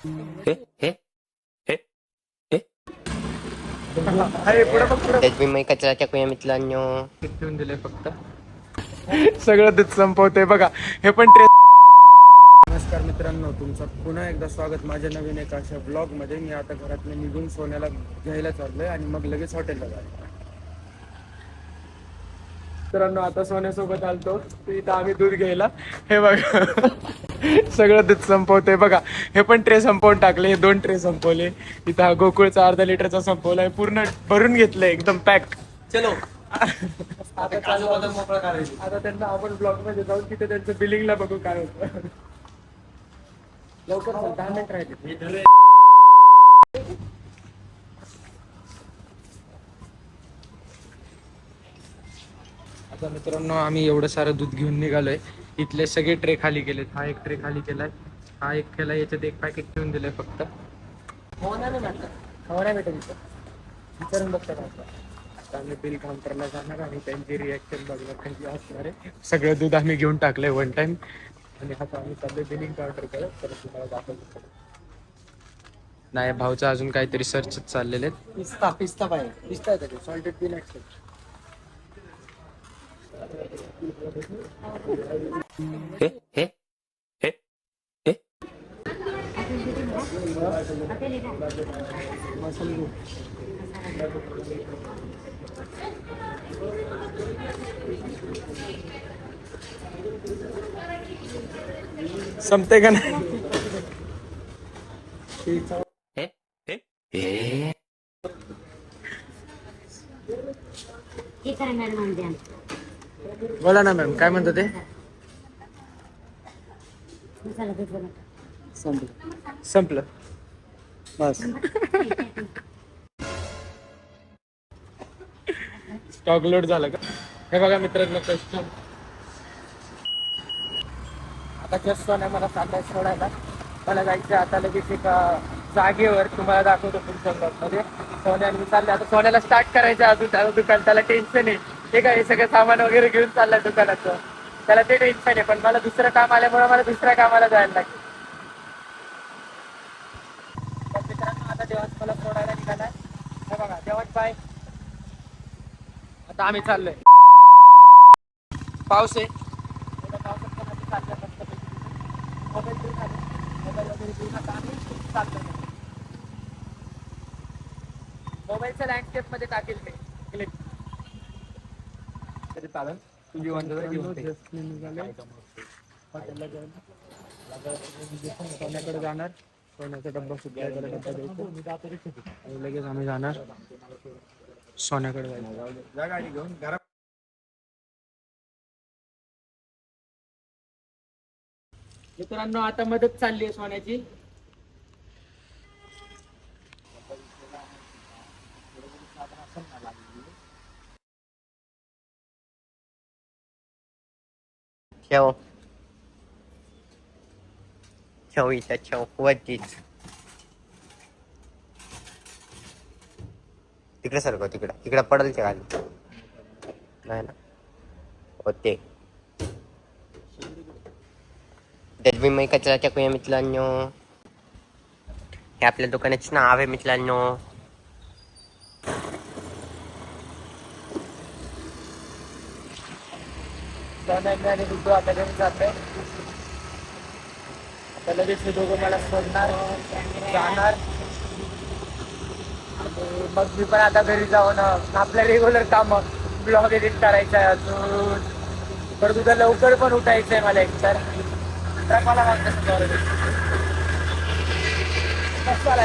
हे हे हे हे अरे पुढे बघ पुढे त्यात मी कचरा टाकूया मित्रांनो. ठेवून दिले फक्त सगळं दूध संपवते बघा. हे पण ट्रेस. नमस्कार मित्रांनो, तुमचं पुन्हा एकदा स्वागत माझ्या नवीन एका अशा ब्लॉग मध्ये. मी आता घरातून निघून सोन्याला घ्यायला चाललोय आणि मग लगेच हॉटेलला जायला. मित्रांनो, आता सोन्यासोबत आलतो इथं आम्ही दूध घ्यायला. हे बघा सगळं दूध संपवते बघा. हे पण ट्रे संपवून टाकले. हे 2 ट्रे संपवले. इथं हा गोकुळचा अर्धा लिटरचा संपवलाय. पूर्ण भरून घेतलंय एकदम पॅक. चलो आता त्यांना आपण ब्लॉग मध्ये जाऊन तिथे त्यांचं बिलिंगला बघू काय होतं. लवकर 10 मिनिट राहिले. आता मित्रांनो, आम्ही एवढं सारं दूध घेऊन निघालोय. इथले सगळे ट्रे खाली गेलेत. हा एक ट्रे खाली केलाय, हा एक केलाय. याच्यात एक पॅकेट ठेवून दिलंय फक्त. नाही भेटेल विचारून बघतात. आता आम्ही बिल काउंटरला जाणार आणि त्यांची रिॲक्शन बघणार कशी असणार आहे. सगळं दूध आम्ही घेऊन टाकलंय वन टाइम आणि आता आम्ही चाललोय बिलिंग काउंटर करत. तर तुम्हाला दाखवतो. नाही, भाऊचं अजून काहीतरी सर्च चाललेले आहेत. पिस्ता पाहिजे. पिस्ता आहे त्याचे सॉल्टेड पीनट्स. हे हे हे हे संपते का नाही? हे हे बोला ना मॅम, काय म्हणतो ते? संपलं बस. स्टॉक लोड झालं का? हे बघा मित्रांनो, कस्टम आता जस्ट सोन्या मला चाललाय सोडायला. मला जायचं आता लगेच एका जागेवर. तुम्हाला दाखवतो पुढच्या ब्लॉगमध्ये. सोन्या मी चालले आता. सोन्याला स्टार्ट करायचं अजून त्याला दुकान. त्याला टेन्शन आहे. हे काय, हे सगळं सामान वगैरे घेऊन चाललंय दुकानाचं. त्याला ते टेन्शन आहे. पण मला दुसरं काम आल्यामुळे मला दुसऱ्या कामाला जायला लागेल. तर मित्रांनो, आता देवाच मला सोडायला निघालाय. हे बघा देवाच बाय. आता आम्ही चाललोय. पाऊस आहे. पावसात पण आम्ही चाललोय मस्तपैकी. मोबाईल घेऊन आलो. मोबाईल वगैरे घेऊन आता आम्ही चाललोय. मोबाईलच्या लँडस्केप मध्ये टाकेल मी क्लिप. तरी चालेल. तुझी सोन्याकडे जाणार. सोन्याचा डब्बा सुद्धा डब्बा द्यायचा आणि लगेच आम्ही जाणार सोन्याकडे जायचं. गाडी घेऊन घरा. मित्रांनो, आता मदत चालली आहे सोन्याची. ठेव ठेव इथं ठेव वरतीच. तिकडे सारखं तिकडे पडल ते खाली. नाही ना होते. त्यात मी कचरा टाकूया मित्रांनो. हे आपल्या दुकानाचे नाव आहे मित्रांनो. सोन्याने आणि बुद्धू आता घेऊन जातोय. आता लगेच हे दोघं मला सोडणार, जाणार आणि मग मी पण आता घरी जाऊन आपल्या रेग्युलर काम ब्लॉग एडिट करायचं आहे अजून. तर तुझं लवकर पण उठायचं आहे मला. एकतर मला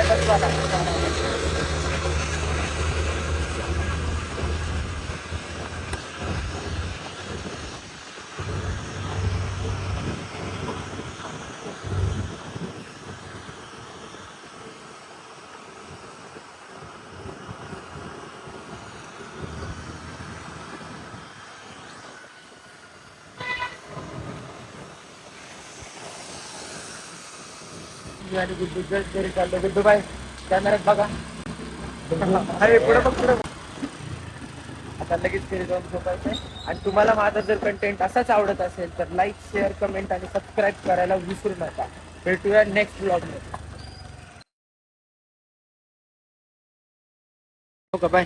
बसवाला आणि गुड्डू जस्ट घरी चाललो. गुड्डू बाय कॅमेऱ्यात बघा. अरे पुढे बघ पुढे. आता लगेच घरी जाऊन झोपायचंय. आणि तुम्हाला माझा जर कंटेंट असाच आवडत असेल तर लाईक, शेअर, कमेंट आणि सबस्क्राईब करायला विसरू नका. भेटूया नेक्स्ट ब्लॉगमध्ये. हो का बाय.